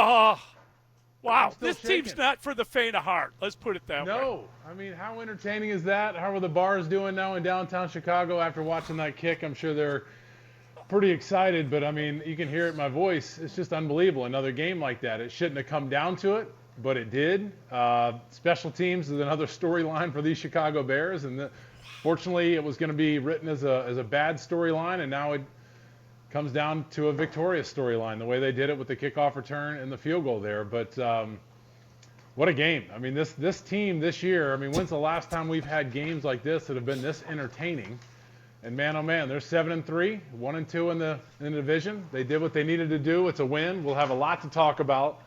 Oh, wow. This shaking. team's not for the faint of heart. Let's put it that way. No. I mean, how entertaining is that? How are the bars doing now in downtown Chicago after watching that kick? I'm sure they're pretty excited, but I mean, you can hear it in my voice. It's just unbelievable. Another game like that. It shouldn't have come down to it, but it did. Special teams is another storyline for these Chicago Bears, and fortunately, it was going to be written as a bad storyline, and now it comes down to a victorious storyline, the way they did it with the kickoff return and the field goal there. But what a game. I mean, this team this year, I mean, when's the last time we've had games like this that have been this entertaining? And man, oh man, they're 7-3, 1-2 in the division. They did what they needed to do. It's a win. We'll have a lot to talk about.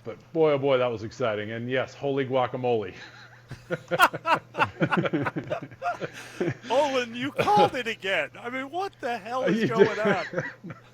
But boy, oh boy, that was exciting. And yes, holy guacamole. Olin, you called it again. I mean, what the hell is going on?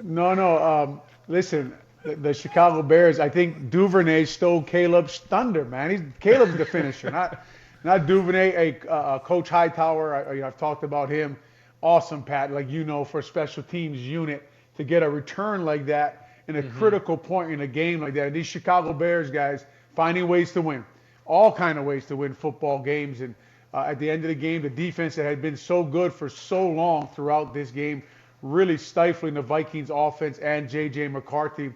No. Listen, the Chicago Bears, I think Duvernay stole Caleb's thunder, man. Caleb's the finisher, not Duvernay. Coach Hightower, I've talked about him. Awesome, Pat, like for a special teams unit to get a return like that in a critical point in a game like that. And these Chicago Bears guys finding ways to win, all kind of ways to win football games. And at the end of the game, the defense that had been so good for so long throughout this game, really stifling the Vikings offense and J.J. McCarthy,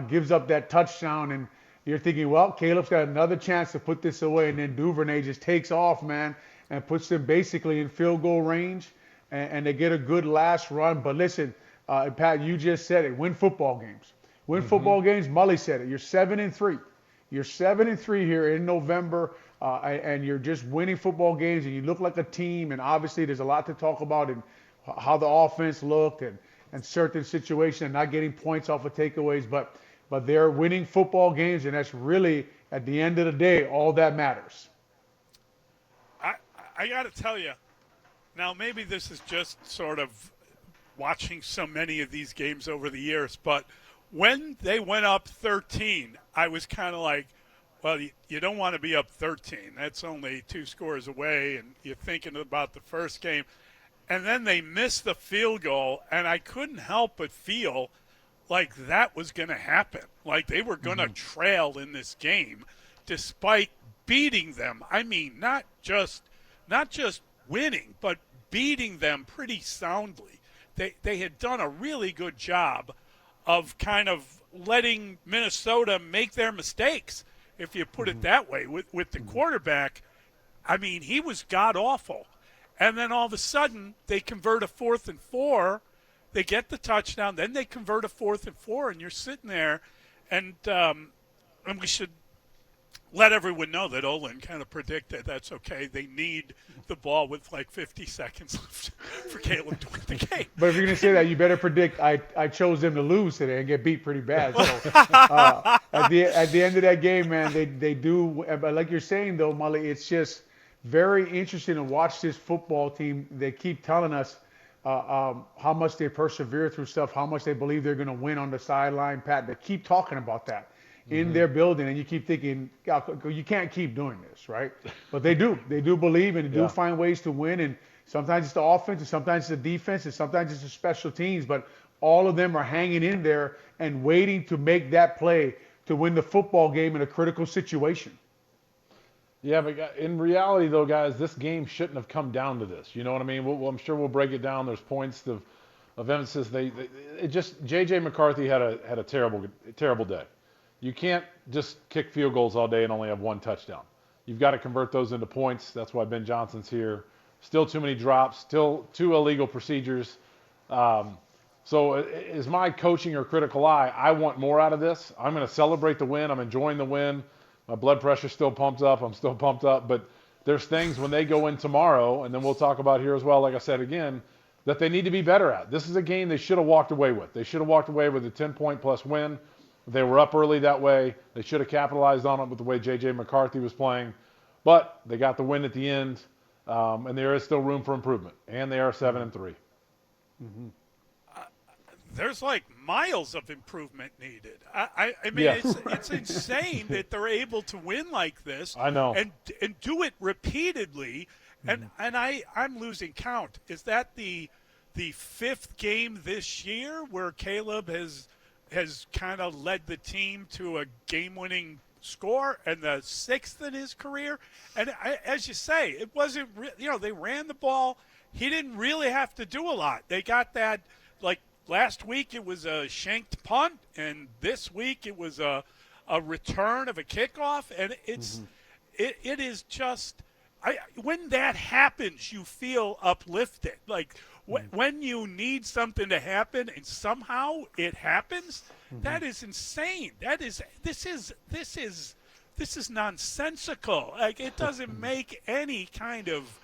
gives up that touchdown. And you're thinking, well, Caleb's got another chance to put this away. And then Duvernay just takes off, man, and puts them basically in field goal range. And they get a good last run. But listen, Pat, you just said it. Win football games. Win football games. Mully said it. You're 7-3. You're 7-3 here in November, and you're just winning football games, and you look like a team. And obviously, there's a lot to talk about and how the offense looked and certain situations and not getting points off of takeaways. But they're winning football games, and that's really, at the end of the day, all that matters. I got to tell you, now maybe this is just sort of watching so many of these games over the years, but when they went up 13, I was kind of like, well, you don't want to be up 13. That's only 2 scores away, and you're thinking about the first game. And then they missed the field goal, and I couldn't help but feel like that was going to happen, like they were going to trail in this game despite beating them. I mean, not just winning, but beating them pretty soundly. They had done a really good job of kind of letting Minnesota make their mistakes, if you put it that way, with the quarterback. I mean, he was god-awful. And then all of a sudden, they convert a 4th and 4. They get the touchdown. Then they convert a 4th and 4, and you're sitting there. And we should let everyone know that Olin kind of predicted that's okay. They need the ball with like 50 seconds left for Caleb to win the game. But if you're going to say that, you better predict I chose them to lose today and get beat pretty bad. So at the end of that game, man, they do. But like you're saying, though, Mully, it's just very interesting to watch this football team. They keep telling us how much they persevere through stuff, how much they believe they're going to win on the sideline, Pat. They keep talking about that in their building, and you keep thinking, you can't keep doing this, right? But they do. They do believe, and they do find ways to win, and sometimes it's the offense, and sometimes it's the defense, and sometimes it's the special teams, but all of them are hanging in there and waiting to make that play to win the football game in a critical situation. Yeah, but in reality, though, guys, this game shouldn't have come down to this. You know what I mean? I'm sure we'll break it down. There's points of emphasis. J.J. McCarthy had a terrible day. You can't just kick field goals all day and only have 1 touchdown. You've got to convert those into points. That's why Ben Johnson's here. Still too many drops. Still 2 illegal procedures. So is my coaching or critical eye, I want more out of this. I'm going to celebrate the win. I'm enjoying the win. My blood pressure's still pumped up. I'm still pumped up. But there's things when they go in tomorrow, and then we'll talk about here as well, like I said again, that they need to be better at. This is a game they should have walked away with. They should have walked away with a 10-point-plus win. They were up early that way. They should have capitalized on it with the way J.J. McCarthy was playing. But they got the win at the end, and there is still room for improvement. And they are 7-3. There's like miles of improvement needed. I mean, it's insane that they're able to win like this. I know. And do it repeatedly. And I'm losing count. Is that the 5th game this year where Caleb has has kind of led the team to a game-winning score and the 6th in his career. And as you say, it wasn't, they ran the ball. He didn't really have to do a lot. They got that, like last week it was a shanked punt, and this week it was a return of a kickoff. And it is just, when that happens, you feel uplifted. Like when you need something to happen and somehow it happens, that is insane. This is nonsensical. Like, it doesn't make any kind of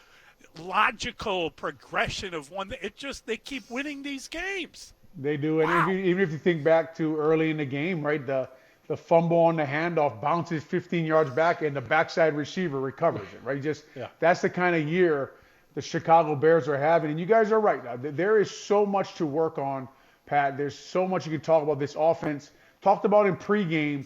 logical progression of one. They keep winning these games. They do, and Wow. even if you think back to early in the game, right? The fumble on the handoff bounces 15 yards back, and the backside receiver recovers it, right? That's the kind of year the Chicago Bears are having. And you guys are right. Now, there is so much to work on, Pat. There's so much you can talk about this offense. Talked about in pregame.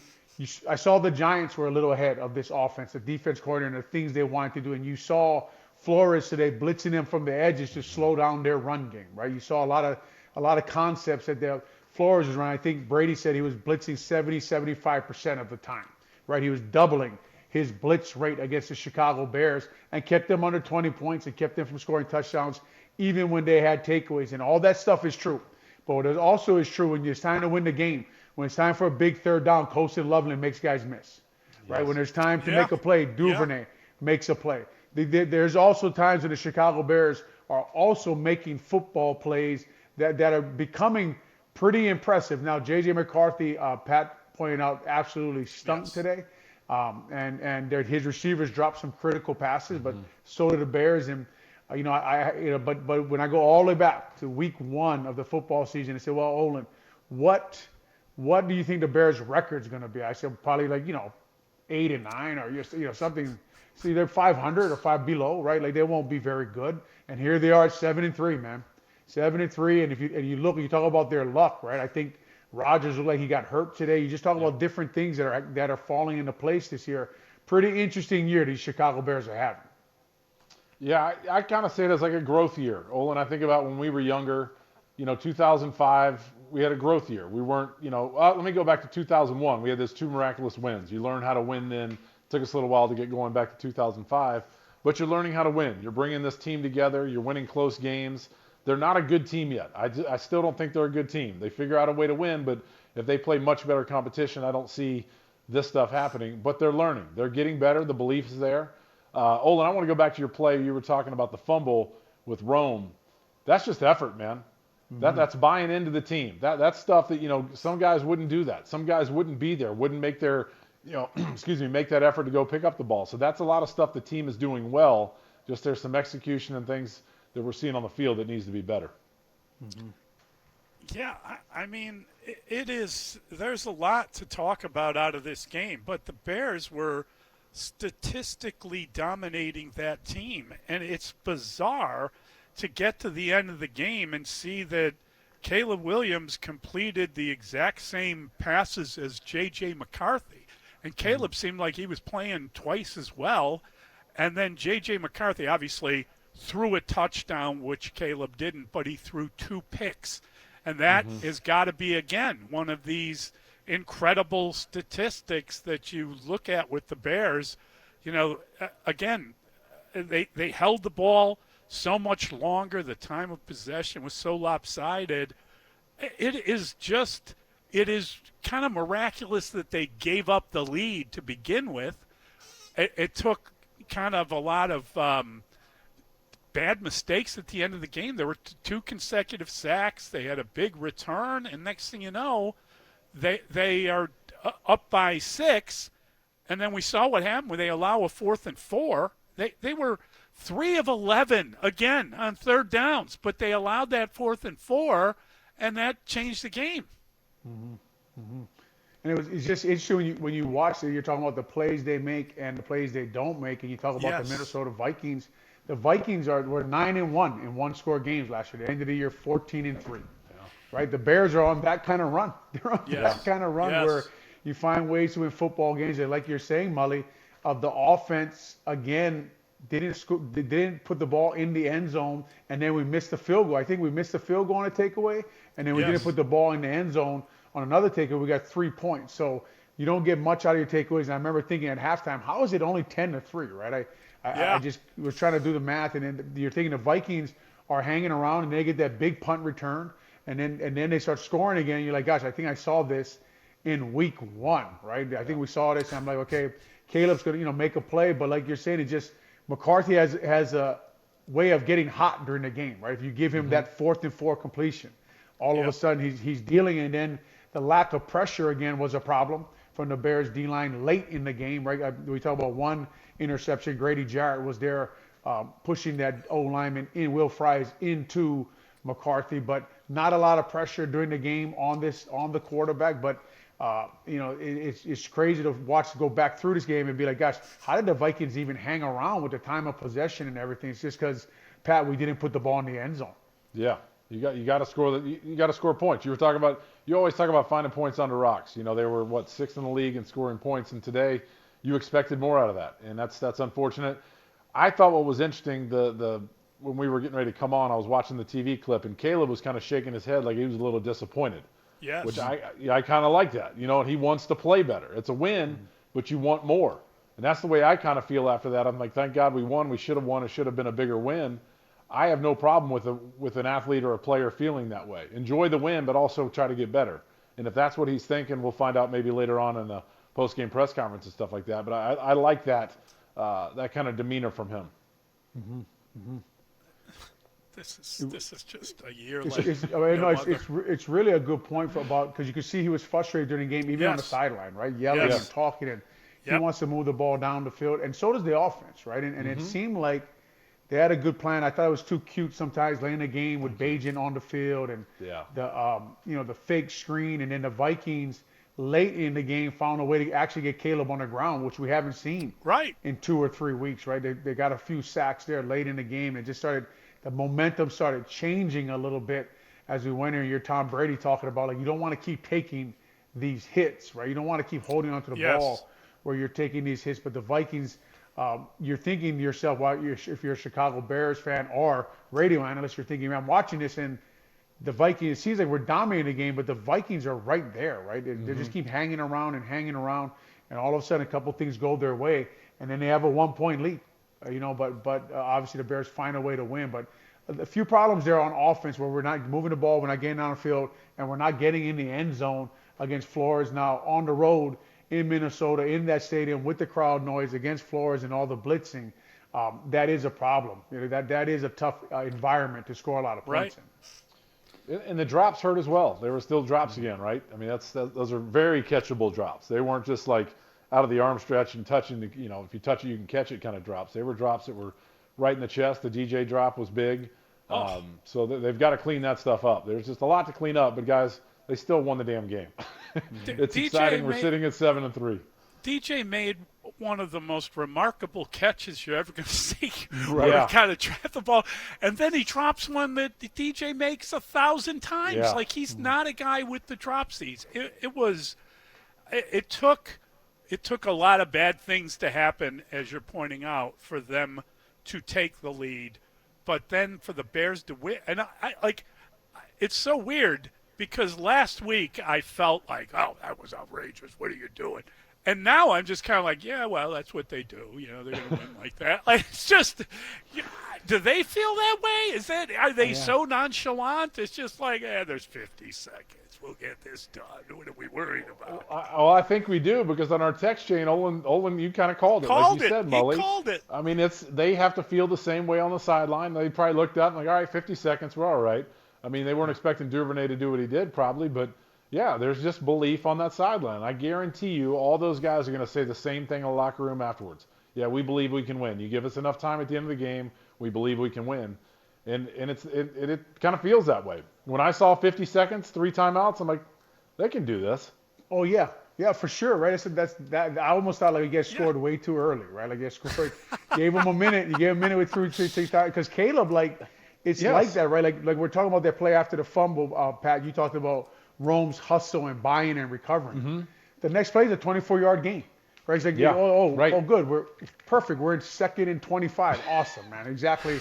I saw the Giants were a little ahead of this offense, the defense coordinator, and the things they wanted to do. And you saw Flores today blitzing them from the edges to slow down their run game, right? You saw a lot of concepts that Flores was running. I think Brady said he was blitzing 75% of the time, right? He was doubling his blitz rate against the Chicago Bears and kept them under 20 points and kept them from scoring touchdowns even when they had takeaways. And all that stuff is true. But what also is true, when it's time to win the game, when it's time for a big third down, Colston Loveland makes guys miss, right? When there's time to make a play, Duvernay makes a play. There's also times when the Chicago Bears are also making football plays that are becoming pretty impressive. Now, J.J. McCarthy, Pat pointed out, absolutely stunk today. And his receivers dropped some critical passes, but so did the Bears. And but when I go all the way back to week 1 of the football season, I said, well, Olin, what do you think the Bears' record's going to be? I said probably 8-9 or something. See, they're 500 or 5 below, right? Like, they won't be very good. And here they are at 7-3, man. 7-3. And if you look, you talk about their luck, right? I think Rodgers looked like he got hurt today. You just talk about different things that are falling into place this year. Pretty interesting year these Chicago Bears are having. Yeah, I kind of say it as like a growth year. Olin, I think about when we were younger, 2005, we had a growth year. We weren't, let me go back to 2001. We had those 2 miraculous wins. You learn how to win then. Took us a little while to get going back to 2005, but you're learning how to win. You're bringing this team together. You're winning close games. They're not a good team yet. I still don't think they're a good team. They figure out a way to win, but if they play much better competition, I don't see this stuff happening. But they're learning. They're getting better. The belief is there. Olin, I want to go back to your play. You were talking about the fumble with Rome. That's just effort, man. That's buying into the team. That's stuff that, some guys wouldn't do that. Some guys wouldn't be there, wouldn't make their make that effort to go pick up the ball. So that's a lot of stuff the team is doing well. Just there's some execution and things that we're seeing on the field that needs to be better. Yeah, I mean, it is. There's a lot to talk about out of this game, but the Bears were statistically dominating that team, and it's bizarre to get to the end of the game and see that Caleb Williams completed the exact same passes as J.J. McCarthy. And Caleb seemed like he was playing twice as well. And then J.J. McCarthy obviously threw a touchdown, which Caleb didn't, but he threw 2 picks. And that has got to be, again, one of these incredible statistics that you look at with the Bears. Again, they held the ball so much longer. The time of possession was so lopsided. It is kind of miraculous that they gave up the lead to begin with. It took kind of a lot of bad mistakes at the end of the game. There were 2 consecutive sacks. They had a big return, and next thing you know, they are up by 6. And then we saw what happened when they allow a 4th and 4. They were 3 of 11 again on third downs, but they allowed that 4th and 4, and that changed the game. And it's just interesting when you watch it. You're talking about the plays they make and the plays they don't make, and you talk about the Minnesota Vikings. The Vikings were 9-1 in 1-score games last year. They ended the year 14-3. Right? The Bears are on that kind of run. They're on that kind of run where you find ways to win football games. And like you're saying, Mully, the offense again didn't put the ball in the end zone, and then we missed the field goal. I think we missed the field goal on a takeaway, and then we didn't put the ball in the end zone On another takeaway, we got 3 points. So you don't get much out of your takeaways. And I remember thinking at halftime, how is it only 10-3, right? I Yeah. just was trying to do the math, and then you're thinking the Vikings are hanging around, and they get that big punt return, and then they start scoring again. And you're like, gosh, I think I saw this in week 1, right? I think we saw this, and I'm like, okay, Caleb's gonna make a play, but like you're saying, it just McCarthy has a way of getting hot during the game, right? If you give him that 4th and 4 completion, all of a sudden he's dealing, and then the lack of pressure again was a problem from the Bears D-line late in the game, right? We talk about one interception. Grady Jarrett was there pushing that O-lineman in, Will Fries, into McCarthy, but not a lot of pressure during the game on the quarterback. But it's crazy to go back through this game and be like, gosh, how did the Vikings even hang around with the time of possession and everything? It's just because, Pat, we didn't put the ball in the end zone. Yeah, you got to score you got to score points. You always talk about finding points under rocks. They were 6th in the league in scoring points, and today you expected more out of that, and that's unfortunate. I thought what was interesting, when we were getting ready to come on, I was watching the TV clip, and Caleb was kind of shaking his head like he was a little disappointed. Yes. Which I kind of like that, and he wants to play better. It's a win, but you want more, and that's the way I kind of feel after that. I'm like, thank God we won. We should have won. It should have been a bigger win. I have no problem with an athlete or a player feeling that way. Enjoy the win, but also try to get better. And if that's what he's thinking, we'll find out maybe later on in the post-game press conference and stuff like that. But I like that kind of demeanor from him. Mm-hmm. Mm-hmm. This is just a year it's really a good point because you could see he was frustrated during the game, even on the sideline, right? Yelling and talking, and he wants to move the ball down the field, and so does the offense, right? And it seemed like they had a good plan. I thought it was too cute sometimes late in the game with Bajan on the field and the fake screen, and then the Vikings late in the game found a way to actually get Caleb on the ground, which we haven't seen in 2 or 3 weeks, right? They got a few sacks there late in the game, and the momentum started changing a little bit as we went in. You're Tom Brady talking about, like, you don't want to keep taking these hits, right? You don't want to keep holding onto the ball where you're taking these hits. But the Vikings, you're thinking to yourself, if you're a Chicago Bears fan or radio analyst, you're thinking, I'm watching this, and the Vikings, it seems like we're dominating the game, but the Vikings are right there, right? They just keep hanging around, and all of a sudden a couple things go their way, and then they have a 1-point lead. But obviously the Bears find a way to win. But a few problems there on offense where we're not moving the ball, we're not getting down the field, and we're not getting in the end zone against Flores. Now on the road in Minnesota, in that stadium with the crowd noise against Flores and all the blitzing, that is a problem. That is a tough environment to score a lot of points in. And the drops hurt as well. There were still drops again, right? I mean, those are very catchable drops. They weren't just like out of the arm stretch and touching if you touch it, you can catch it kind of drops. They were drops that were right in the chest. The DJ drop was big. So they've got to clean that stuff up. There's just a lot to clean up, but guys, they still won the damn game. It's exciting. We're sitting at 7-3. DJ made one of the most remarkable catches you're ever going to see. Right. Where he kind of trapped the ball, and then he drops one that the DJ makes 1,000 times. Yeah. Like, he's not a guy with the dropsies. It took a lot of bad things to happen, as you're pointing out, for them to take the lead, but then for the Bears to win. And it's so weird because last week I felt like, oh, that was outrageous. What are you doing? And now I'm just kind of like, yeah, well, that's what they do. They're going to win like that. Like, it's just, do they feel that way? Are they so nonchalant? It's just like, there's 50 seconds. We'll get this done. What are we worried about? I think we do, because on our text chain, Olin, you kind of called it. Like you said, Mully. He called it. I mean, they have to feel the same way on the sideline. They probably looked up and like, all right, 50 seconds, we're all right. I mean, they weren't expecting Duvernay to do what he did probably, but yeah, there's just belief on that sideline. I guarantee you all those guys are going to say the same thing in the locker room afterwards. Yeah, we believe we can win. You give us enough time at the end of the game, we believe we can win. And it kind of feels that way. When I saw 50 seconds, 3 timeouts, I'm like, they can do this. Oh, yeah. Yeah, for sure, right? I said that. I almost thought like he gets scored way too early, right? Like, gave him a minute. You gave him a minute with 3 times. Because Caleb, it's like that, right? Like we're talking about that play after the fumble, Pat. You talked about Rome's hustle and buying and recovering. The next play is a 24-yard gain. Right? It's like, Yeah, right. oh, good. It's perfect. We're in 2nd and 25. Awesome, man. Exactly.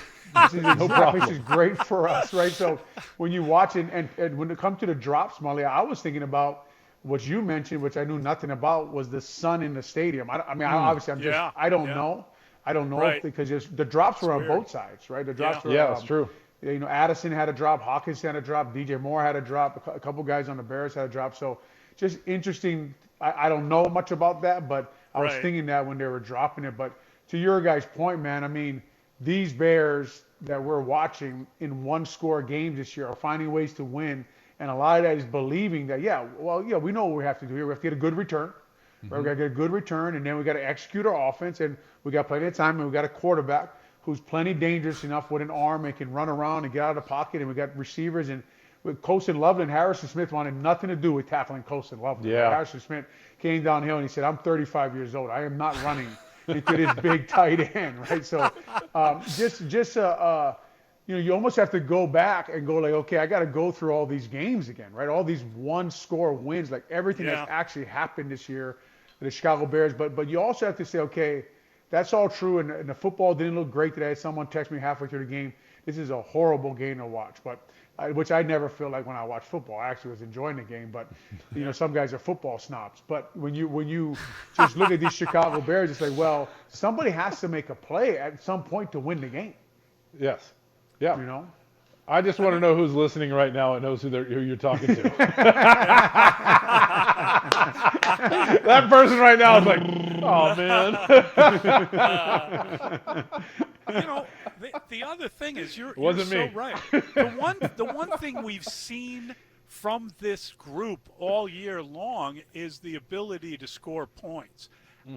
This is great for us, right? So when you watch it, and when it comes to the drops, Mully, I was thinking about what you mentioned, which I knew nothing about, was the sun in the stadium. Obviously, Yeah. I don't Yeah. know. I don't know Right. because the drops were on weird. both sides, right? The drops were, Yeah, that's true. Addison had a drop, Hawkins had a drop, DJ Moore had a drop, a couple guys on the Bears had a drop. So just interesting. I don't know much about that, but I was Right. thinking that when they were dropping it. But to your guys' point, man, I mean, these Bears that we're watching in one-score games this year are finding ways to win, and a lot of that is believing that, we know what we have to do here. We have to get a good return. Right? We got to get a good return, and then we got to execute our offense, and we got plenty of time, and we got a quarterback who's plenty dangerous enough with an arm and can run around and get out of the pocket, and we got receivers and with Colston Loveland, Harrison Smith wanted nothing to do with tackling Colston Loveland. Yeah. Harrison Smith came downhill and he said, "I'm 35 years old. I am not running into this big tight end," right? So, you almost have to go back and go like, okay, I got to go through all these games again, right? All these one-score wins, like everything that's actually happened this year, the Chicago Bears. But you also have to say, okay, that's all true, and the football didn't look great today. Someone texted me halfway through the game. This is a horrible game to watch, which I never feel like when I watch football. I actually was enjoying the game, but some guys are football snobs. But when you just look at these Chicago Bears, it's like, well, somebody has to make a play at some point to win the game. Yes. Yeah. You know. I just want to know who's listening right now and knows who you're talking to. That person right now is like, oh man. The other thing is you're Wasn't so me. right. The one thing we've seen from this group all year long is the ability to score points.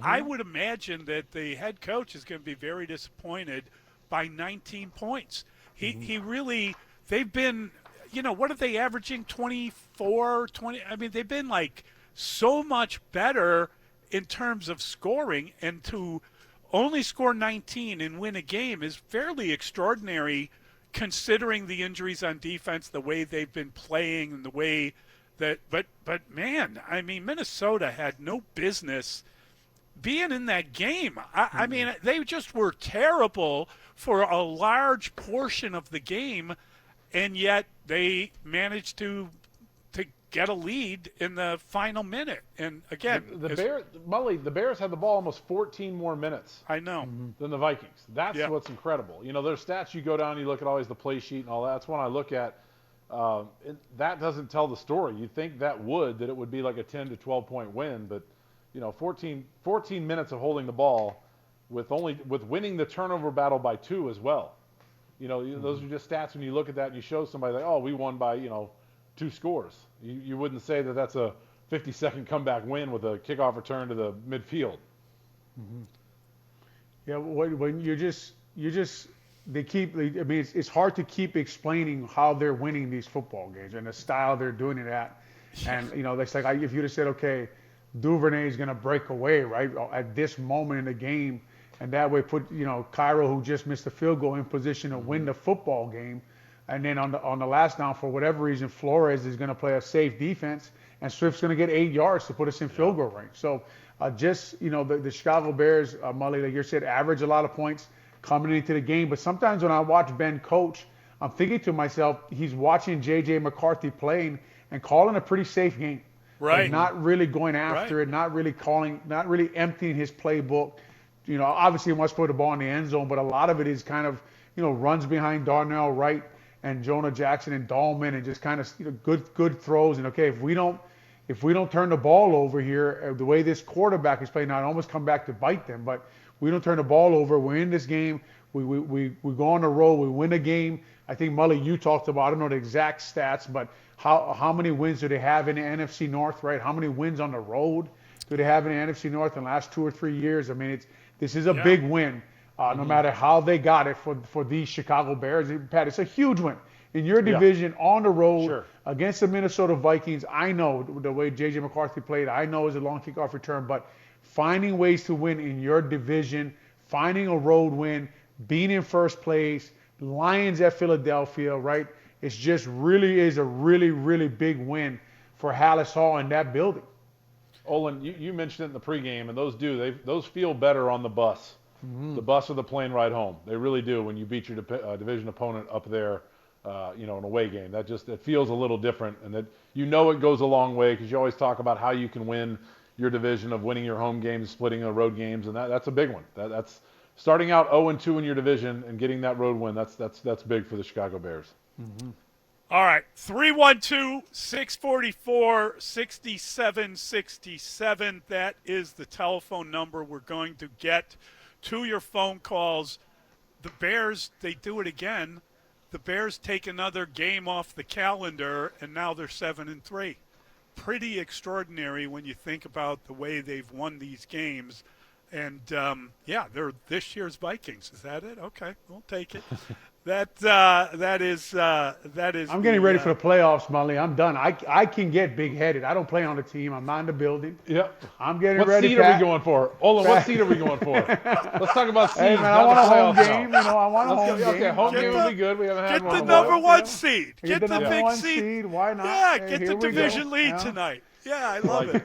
I would imagine that the head coach is going to be very disappointed by 19 points. He really, they've been, what are they averaging, 24, 20? I mean, they've been like so much better in terms of scoring, and to only score 19 and win a game is fairly extraordinary considering the injuries on defense, the way they've been playing, and the way that but man, I mean, Minnesota had no business being in that game. I mean, they just were terrible for a large portion of the game, and yet they managed to get a lead in the final minute. And again, the Bears had the ball almost 14 more minutes. I know. Than the Vikings. That's what's incredible. There's stats you go down, you look at always the play sheet and all that. That's one I look at. That doesn't tell the story. You'd think that it would be like a 10 to 12 point win, but 14 minutes of holding the ball with winning the turnover battle by 2 as well. Those are just stats when you look at that and you show somebody like, oh, we won by 2 scores. You wouldn't say that that's a 50-second comeback win with a kickoff return to the midfield. Yeah, when it's hard to keep explaining how they're winning these football games and the style they're doing it at. And, it's like if you'd have said, okay, Duvernay is going to break away, right, at this moment in the game, and that way put, Cairo, who just missed the field goal, in position to win the football game. And then on the last down, for whatever reason, Flores is going to play a safe defense, and Swift's going to get 8 yards to put us in field goal range. So the Chicago Bears, Mully, like you said, average a lot of points coming into the game. But sometimes when I watch Ben coach, I'm thinking to myself, he's watching J.J. McCarthy playing and calling a pretty safe game. Right. Like not really going after it, not really emptying his playbook. Obviously he wants to put the ball in the end zone, but a lot of it is kind of, runs behind Darnell Wright and Jonah Jackson and Dahlman, and just kind of good throws. And okay, if we don't turn the ball over here, the way this quarterback is playing now, it almost come back to bite them. But we don't turn the ball over, we're in this game. We go on the road, we win a game. I think Mully, you talked about, I don't know the exact stats, but how many wins do they have in the NFC North, right? How many wins on the road do they have in the NFC North in the last 2 or 3 years? I mean, this is a big win. No matter how they got it for these Chicago Bears. Pat, it's a huge win. In your division, on the road, against the Minnesota Vikings, I know the way J.J. McCarthy played, I know it was a long kickoff return, but finding ways to win in your division, finding a road win, being in first place, Lions at Philadelphia, right? It's just really is a really, really big win for Haugh in that building. Olin, you mentioned it in the pregame, and those feel better on the bus. The bus or the plane ride home. They really do when you beat your division opponent up there, in an away game. It feels a little different, and that it goes a long way because you always talk about how you can win your division of winning your home games, splitting the road games, and that's a big one. That's starting out 0-2 in your division and getting that road win. That's big for the Chicago Bears. Mm-hmm. All right, 312-644-6767. That is the telephone number we're going to get to your phone calls. The Bears, they do it again. The Bears take another game off the calendar, and now they're 7-3. Pretty extraordinary when you think about the way they've won these games. And, they're this year's Vikings. Is that it? Okay, we'll take it. That is. I'm getting ready for the playoffs, Mully. I'm done. I can get big-headed. I don't play on the team. I'm not in the building. Yep. I'm getting What ready. What seed are we going for? Olin, what seed are we going for? Let's talk about seeds. Hey, man, I want a home game. I want a home game. Okay, home game would be good. We haven't had one. Get the number one seed. Get the big number one seed. seed. Why not? Yeah, Hey, get the here we go. division lead tonight. Yeah, I love it.